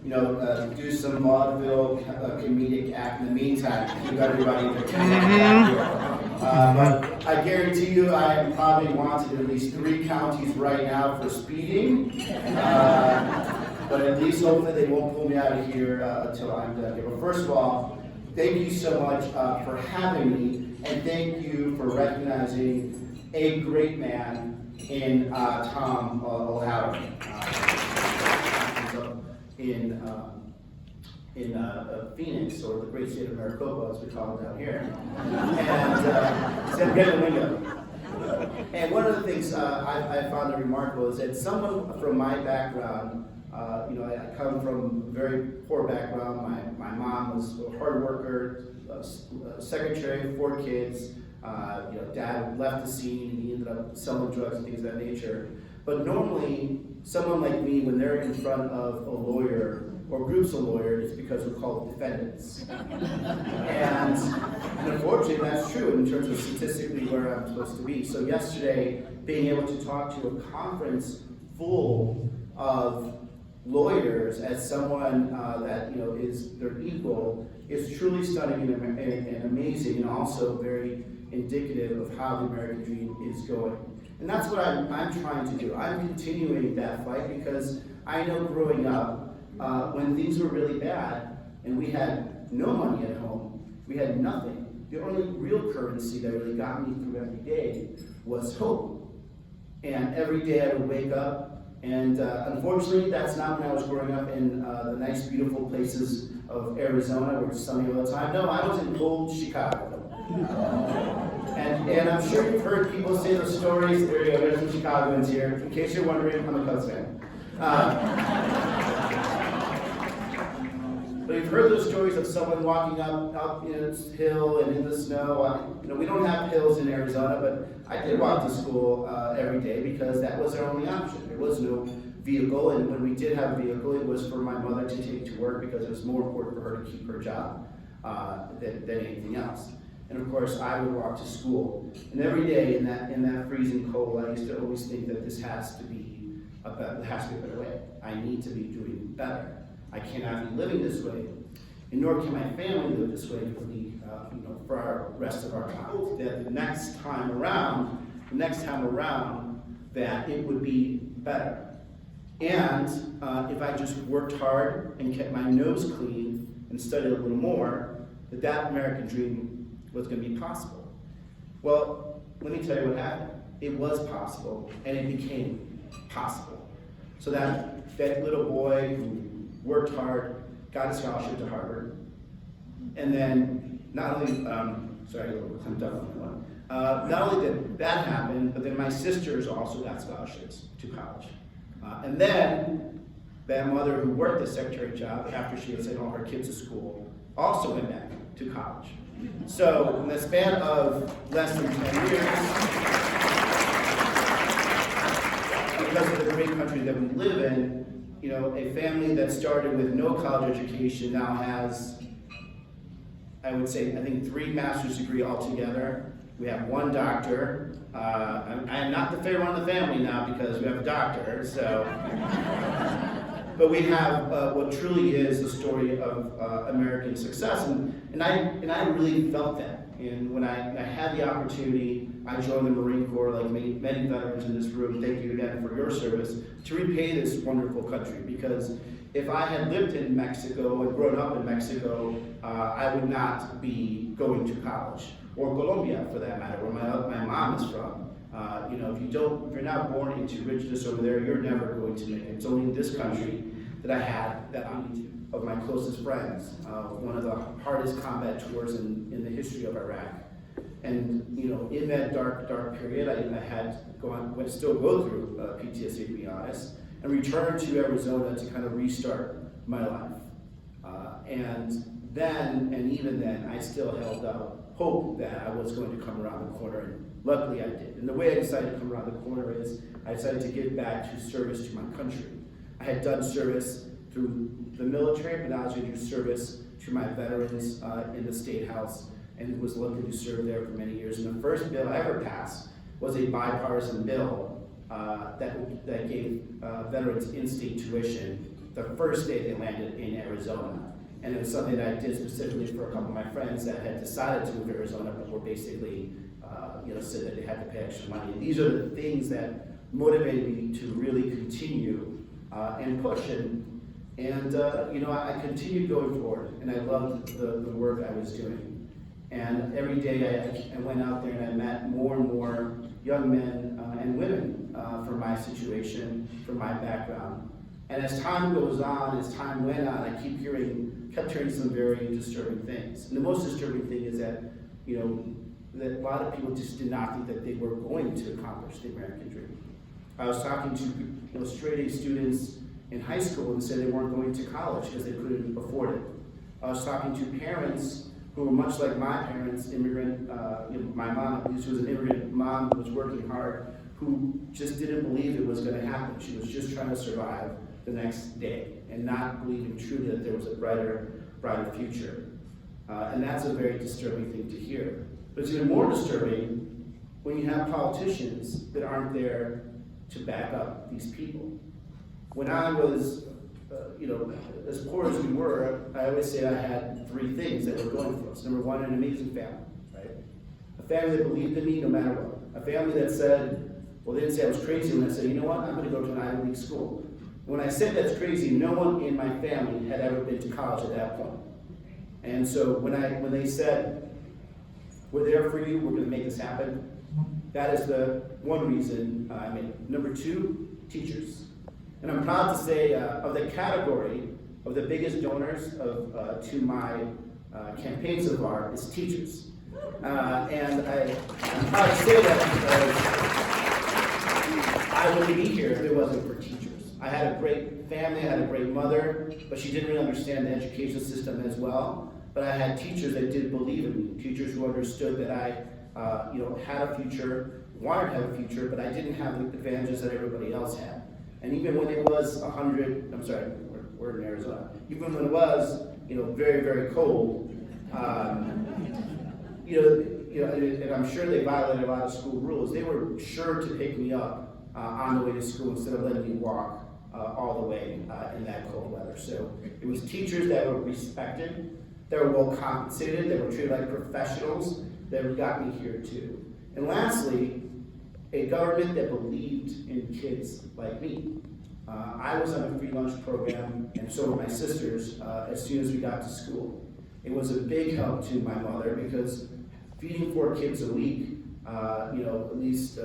do some vaudeville comedic act in the meantime to keep everybody entertained. But I guarantee you I am probably wanted in at least 3 counties right now for speeding. But at least hopefully they won't pull me out of here until I'm done here. But first of all, thank you so much for having me, and thank you for recognizing a great man in Tom O'Halloran. In Phoenix, or the great state of Maricopa, as we call it down here. And it's in the window. And one of the things I found remarkable is that someone from my background, I come from a very poor background. My mom was a hard worker, secretary, 4 kids. Dad left the scene and he ended up selling drugs and things of that nature. But normally, someone like me, when they're in front of a lawyer or groups of lawyers, it's because we're called defendants. And unfortunately, that's true in terms of statistically where I'm supposed to be. So yesterday, being able to talk to a conference full of lawyers as someone that is their equal is truly stunning and amazing, and also very indicative of how the American dream is going. And that's what I'm trying to do. I'm continuing that fight because I know growing up, when things were really bad and we had no money at home, we had nothing. The only real currency that really got me through every day was hope. And every day I would wake up, and unfortunately that's not when I was growing up in the nice, beautiful places of Arizona where it's sunny all the time. No, I was in cold Chicago. And I'm sure you've heard people say those stories. There you go, there's some Chicagoans here. In case you're wondering, I'm a Cubs fan. But you've heard those stories of someone walking up this hill and in the snow. We don't have hills in Arizona, but I did walk to school every day because that was our only option. There was no vehicle, and when we did have a vehicle, it was for my mother to take to work because it was more important for her to keep her job than anything else. And of course, I would walk to school, and every day in that freezing cold, I used to always think that this has to be a better way. I need to be doing better. I cannot be living this way, and nor can my family live this way for our rest of our lives. That the next time around, that it would be better. And if I just worked hard and kept my nose clean and studied a little more, that American dream was going to be possible. Well, let me tell you what happened. It was possible, and it became possible. So that little boy who worked hard, got a scholarship to Harvard, and then not only, sorry, I climbed up on that one. Not only did that happen, but then my sisters also got scholarships to college. And then that mother who worked the secretary job after she had sent all her kids to school also went back to college. So in the span of less than 10 years, because of the great country that we live in, a family that started with no college education now has, I think 3 master's degrees altogether. We have 1 doctor. I am not the favorite one in the family now because we have a doctor, so. But we have what truly is the story of American success, and I really felt that. And when I had the opportunity, I joined the Marine Corps, like many veterans in this room. Thank you again for your service, to repay this wonderful country. Because if I had lived in Mexico and grown up in Mexico, I would not be going to college, or Colombia for that matter, where my mom is from. If you're not born into richness over there, you're never going to make it. It's only in this country that I had that opportunity of my closest friends, one of the hardest combat tours in the history of Iraq. And in that dark period, I still go through PTSD, to be honest, and returned to Arizona to kind of restart my life. And even then, I still held out hope that I was going to come around the corner, and luckily I did. And the way I decided to come around the corner is I decided to give back to service to my country. I had done service through the military, but now I was going to do service to my veterans in the State House, and was lucky to serve there for many years. And the first bill I ever passed was a bipartisan bill that gave veterans in-state tuition the first day they landed in Arizona. And it was something that I did specifically for a couple of my friends that had decided to move to Arizona, but were basically, said that they had to pay extra money. And these are the things that motivated me to really continue and push. I continued going forward, and I loved the work I was doing. And every day I went out there and I met more and more young men and women from my situation, from my background. And as time goes on, as time went on, I kept hearing some very disturbing things. And the most disturbing thing is that, that a lot of people just did not think that they were going to accomplish the American dream. I was talking to straight A students in high school and said they weren't going to college because they couldn't afford it. I was talking to parents who were much like my parents, immigrant, my mom, at least, who was an immigrant mom who was working hard, who just didn't believe it was going to happen. She was just trying to survive the next day and not believing truly that there was a brighter future. And that's a very disturbing thing to hear. But it's even more disturbing when you have politicians that aren't there to back up these people. When I was, as poor as we were, I always say I had three things that were going for us. Number one, an amazing family, right? A family that believed in me no matter what. A family that said, well, they didn't say I was crazy when I said, you know what, I'm going to go to an Ivy League school. When I said that's crazy, no one in my family had ever been to college at that point. And so when they said, we're there for you, we're going to make this happen, that is the one reason I made it. Number two, teachers. And I'm proud to say of the category of the biggest donors to my campaign so far is teachers. And I'm proud to say that because I wouldn't be here if it wasn't for teachers. I had a great family, I had a great mother, but she didn't really understand the education system as well. But I had teachers that did believe in me, teachers who understood that I had a future, wanted to have a future, but I didn't have the advantages that everybody else had. And even when it was we're in Arizona, even when it was, very, very cold, and I'm sure they violated a lot of school rules, they were sure to pick me up on the way to school instead of letting me walk all the way in that cold weather. So it was teachers that were respected, that were well compensated, that were treated like professionals, that got me here too. And lastly, a government that believed in kids like me. I was on a free lunch program, and so were my sisters, as soon as we got to school. It was a big help to my mother because feeding 4 kids a week, at least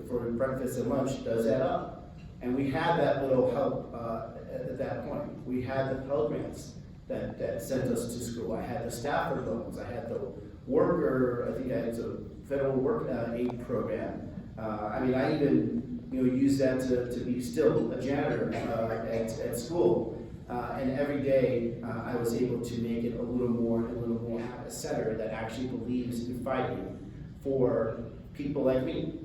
for breakfast and lunch, does add up. And we had that little help at that point. We had the Pell Grants that sent us to school. I had the Stafford loans. I had the worker, I think I had the federal work aid program. I even used that to be still a janitor at school. And every day I was able to make it a little more a center that actually believes in fighting for people like me.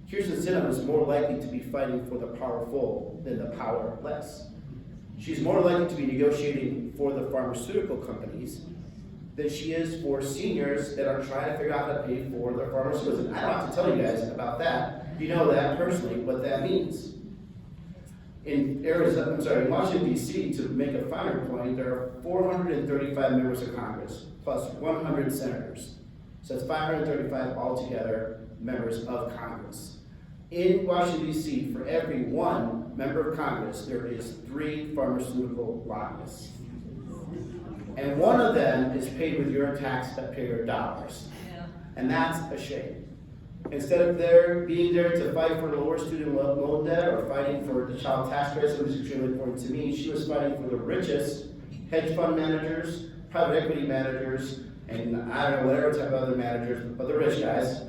Kirsten Sinema is more likely to be fighting for the powerful than the powerless. She's more likely to be negotiating for the pharmaceutical companies than she is for seniors that are trying to figure out how to pay for their pharmaceuticals. And I don't have to tell you guys about that. You know that personally, what that means. In Washington, D.C., to make a finer point, there are 435 members of Congress, plus 100 senators. So it's 535 altogether members of Congress. In Washington, D.C., for every one member of Congress, there is 3 pharmaceutical lobbyists. And one of them is paid with your taxpayer dollars. Yeah. And that's a shame. Instead of being there to fight for lower student loan debt or fighting for the child tax credit, which is extremely important to me, she was fighting for the richest hedge fund managers, private equity managers, and I don't know, whatever type of other managers, but the rich guys,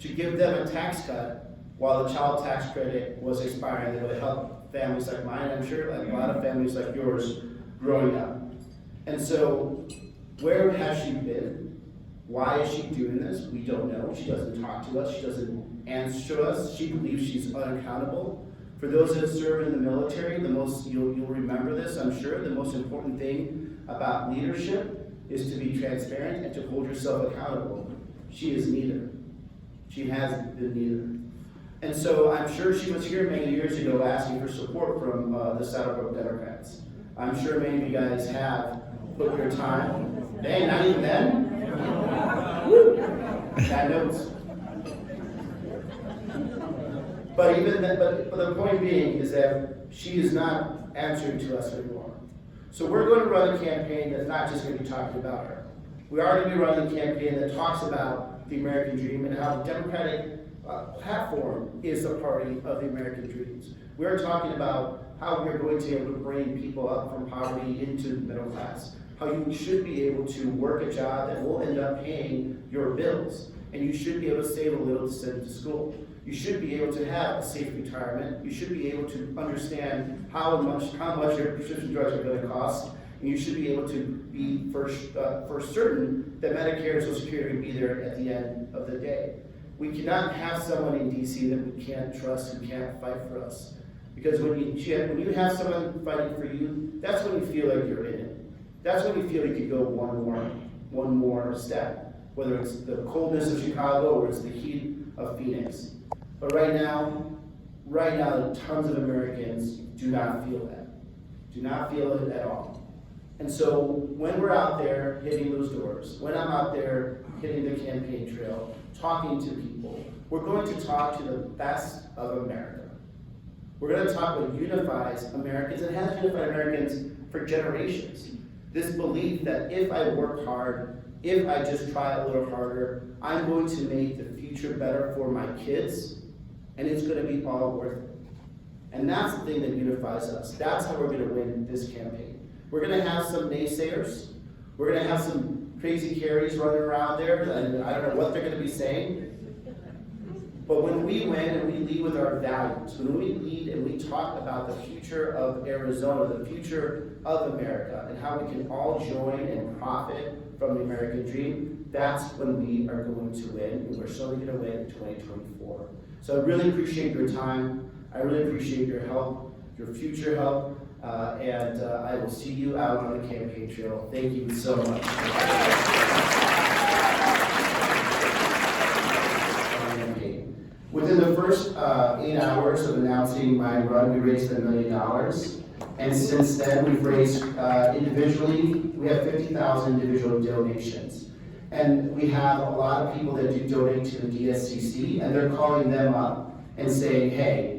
to give them a tax cut while the child tax credit was expiring. That would help families like mine, I'm sure, like a lot of families like yours growing up. And so, where has she been? Why is she doing this? We don't know. She doesn't talk to us. She doesn't answer to us. She believes she's unaccountable. For those that serve in the military, you'll remember this, I'm sure, the most important thing about leadership is to be transparent and to hold yourself accountable. She is neither. She has been neither. And so I'm sure she was here many years ago asking for support from the Saddlebrooke Democrats. I'm sure many of you guys have put your time. Hey, not even then? Woo! Bad notes. But even then, but the point being is that she is not answering to us anymore. So we're going to run a campaign that's not just going to be talking about her. We are going to be running a campaign that talks about the American dream and how the Democratic platform is a party of the American dreams. We are talking about how we are going to be able to bring people up from poverty into the middle class. How you should be able to work a job that will end up paying your bills. And you should be able to save a little to send to school. You should be able to have a safe retirement. You should be able to understand how much your prescription drugs are going to cost. And you should be able to be for certain that Medicare and Social Security will be there at the end of the day. We cannot have someone in DC that we can't trust, who can't fight for us. Because when you have someone fighting for you, that's when you feel like you're in it. That's when you feel you could go one more step. Whether it's the coldness of Chicago or it's the heat of Phoenix. But right now, tons of Americans do not feel that. Do not feel it at all. And so when we're out there hitting those doors, when I'm out there hitting the campaign trail, talking to people, we're going to talk to the best of America. We're going to talk what unifies Americans and has unified Americans for generations. This belief that if I work hard, if I just try a little harder, I'm going to make the future better for my kids, and it's going to be all worth it. And that's the thing that unifies us. That's how we're going to win this campaign. We're going to have some naysayers. We're going to have some crazy carries running around there, and I don't know what they're going to be saying. But when we win and we lead with our values, when we lead and we talk about the future of Arizona, the future of America, and how we can all join and profit from the American dream, that's when we are going to win, and we're certainly going to win in 2024. So I really appreciate your time. I really appreciate your help, your future help, and I will see you out on the campaign trail. Thank you so much. Within the first 8 hours of announcing my run, we raised $1 million. And since then, we've raised individually, we have 50,000 individual donations. And we have a lot of people that do donate to the DSCC, and they're calling them up and saying, hey,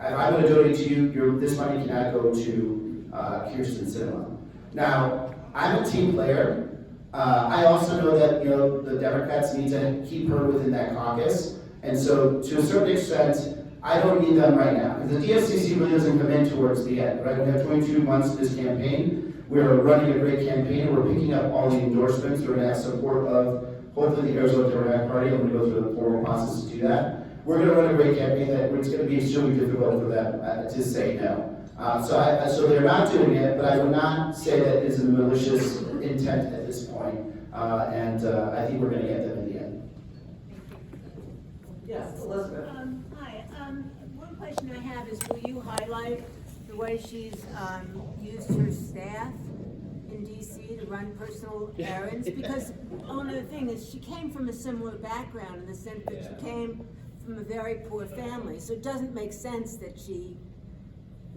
I'm going to donate to you, this money cannot go to Kirsten Sinema. Now, I'm a team player. I also know that the Democrats need to keep her within that caucus. And so, to a certain extent, I don't need them right now. Because the DSCC really doesn't come in towards the end, right? We have 22 months of this campaign. We're running a great campaign. We're picking up all the endorsements. We're going to have support of, hopefully, the Arizona Democratic Party. I'm going to go through the formal process to do that. We're going to run a great campaign that it's going to be extremely difficult for them to say no. So they're not doing it, but I would not say that it's a malicious intent at this point. And I think we're going to get them in the end. Yes, Elizabeth. Hi. One question I have is, will you highlight the way she's used her staff in DC to run personal errands? Because another thing is, she came from a similar background in the sense that she came from a very poor family, so it doesn't make sense that she,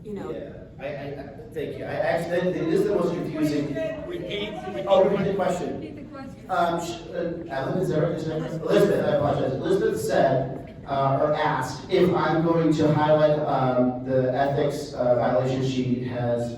Yeah, I thank you. I actually, it is the most confusing. Repeat the question. Ellen, is that right? Elizabeth, I apologize. Elizabeth said, or asked, if I'm going to highlight the ethics violations she has,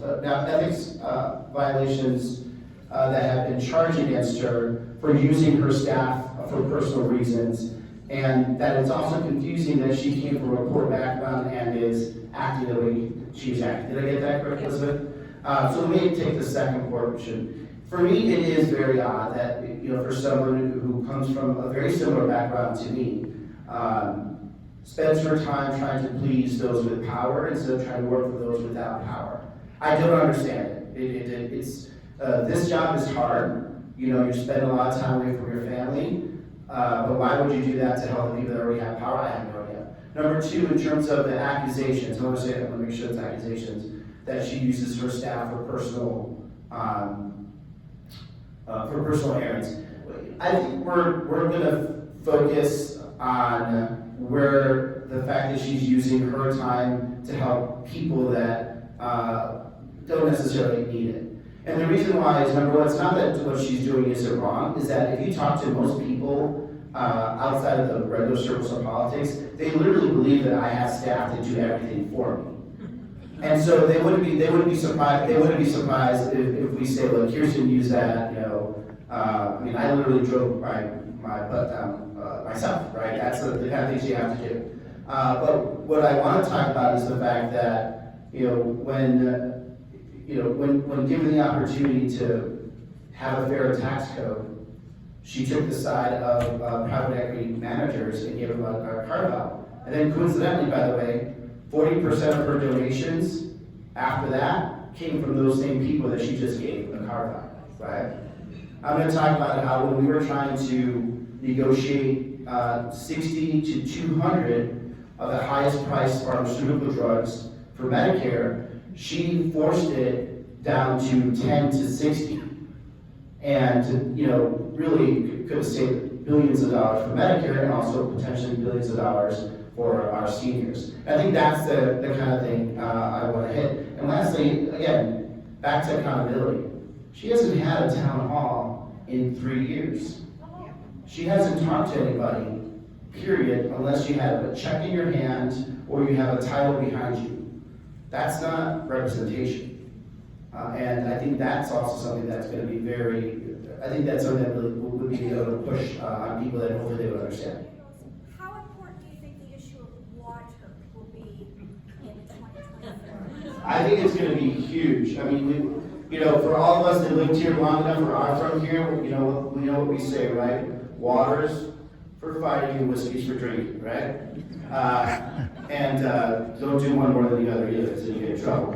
violations that have been charged against her for using her staff for personal reasons, and that it's also confusing that she came from a poor background and is acting the way she's acting. Did I get that correct, Elizabeth? So let me take the second portion. For me, it is very odd that, for someone who comes from a very similar background to me, spends her time trying to please those with power instead of trying to work for those without power. I don't understand it. This job is hard. You spend a lot of time away from your family, but why would you do that to help the people that already have power? I have no idea. Number two, in terms of the accusations, I want to make sure it's accusations, that she uses her staff for personal errands. I think we're going to focus on where the fact that she's using her time to help people that don't necessarily need it. And the reason why is, number one, it's not that what she's doing is wrong, is that if you talk to most people outside of the regular circles of politics, they literally believe that I have staff to do everything for me. And so they wouldn't be surprised if we say, look, Kirsten used that, you know, I mean, I literally drove my butt down myself, right? That's the kind of things you have to do. But what I want to talk about is the fact that, when given the opportunity to have a fair tax code, she took the side of private equity managers and gave them a carve out. And then coincidentally, by the way, 40% of her donations after that came from those same people that she just gave a carve out, right? I'm going to talk about how when we were trying to negotiate 60 to 200 of the highest priced pharmaceutical drugs for Medicare, she forced it down to 10 to 60. And, really could have saved billions of dollars for Medicare and also potentially billions of dollars for our seniors. I think that's the kind of thing I want to hit. And lastly, again, back to accountability. She hasn't had a town hall in 3 years. She hasn't talked to anybody, period, unless you have a check in your hand or you have a title behind you. That's not representation. And I think that's also something that's going to be I think that's something that really would be able to push on people that hopefully they would understand. How important do you think the issue of water will be in 2024? I think it's going to be huge. I mean, for all of us that lived here long enough or are from here, we know what we say, right? Water's for fighting and whiskey's for drinking, right? And don't do one more than the other either, so you get in trouble.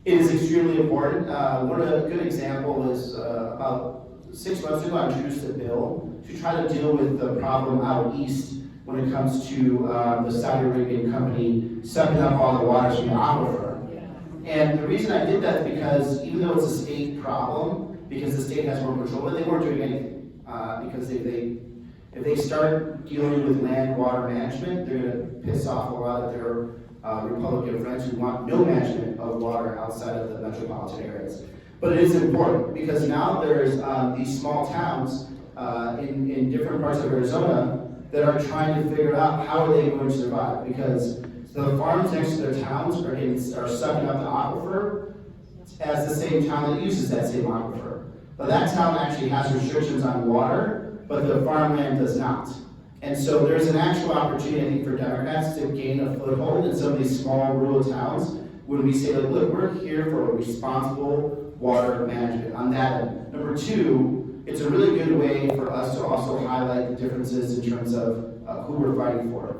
It is extremely important. One good example is about 6 months ago, I introduced a bill to try to deal with the problem out east when it comes to the Saudi Arabian company sucking up all the waters from the aquifer. And the reason I did that is because even though it's a state problem, because the state has more control, but they weren't doing anything. Because if they start dealing with land water management, they're going to piss off a lot of their Republican friends who want no management of water outside of the metropolitan areas. But it is important because now there's these small towns in different parts of Arizona that are trying to figure out how are they going to survive, because the farms next to their towns are sucking up the aquifer as the same town that uses that same aquifer. But that town actually has restrictions on water, but the farmland does not. And so there's an actual opportunity, I think, for Democrats to gain a foothold in some of these small rural towns when we say, look, we're here for responsible water management on that end. Number two, it's a really good way for us to also highlight the differences in terms of who we're fighting for.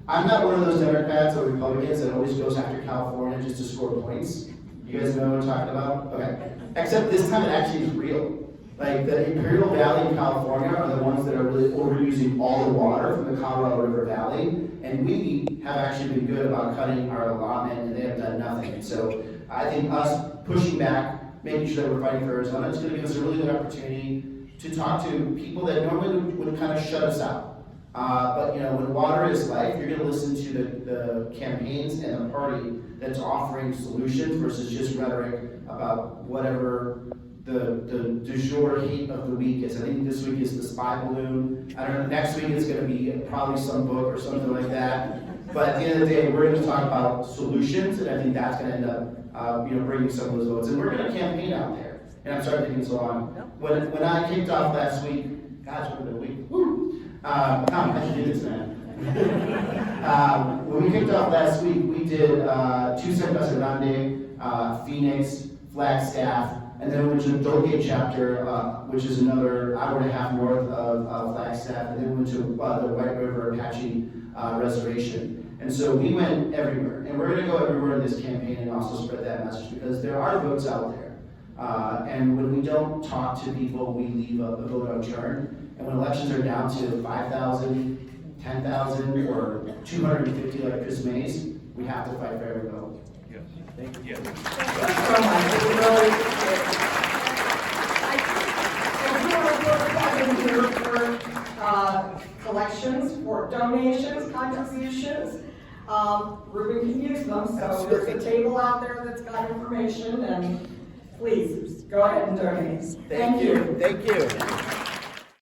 I'm not one of those Democrats or Republicans that always goes after California just to score points. You guys know what I'm talking about? Okay. Except this time it actually is real. Like the Imperial Valley in California are the ones that are really overusing all the water from the Colorado River Valley, and we have actually been good about cutting our allotment, and they have done nothing. So I think us pushing back, making sure that we're fighting for Arizona, it's going to give us a really good opportunity to talk to people that normally would kind of shut us out. But when water is life, you're going to listen to the campaigns and the party that's offering solutions versus just rhetoric about whatever the du jour hate of the week is. I think this week is the spy balloon. I don't know, next week it's going to be probably some book or something like that. But at the end of the day, we're going to talk about solutions, and I think that's going to end up bringing some of those votes. And we're going to campaign out there. And I'm sorry taking so long. When I kicked off last week, gosh, what a week. Woo! I should do this, man. When we kicked off last week, we did Tucson, Casa Grande, Phoenix, Flagstaff, and then we went to the Dulce chapter, which is another hour and a half north of Flagstaff, and then we went to the White River Apache Reservation. And so we went everywhere, and we're going to go everywhere in this campaign and also spread that message, because there are votes out there. And when we don't talk to people, we leave a vote unturned. And when elections are down to 5,000, 10,000, or 250 like Chris Mays, we have to fight for every vote. Yes. Thank you. For collections, for donations, contributions. Ruben can use them, so there's a table out there that's got information, and please, go ahead and donate. Thank you. Thank you.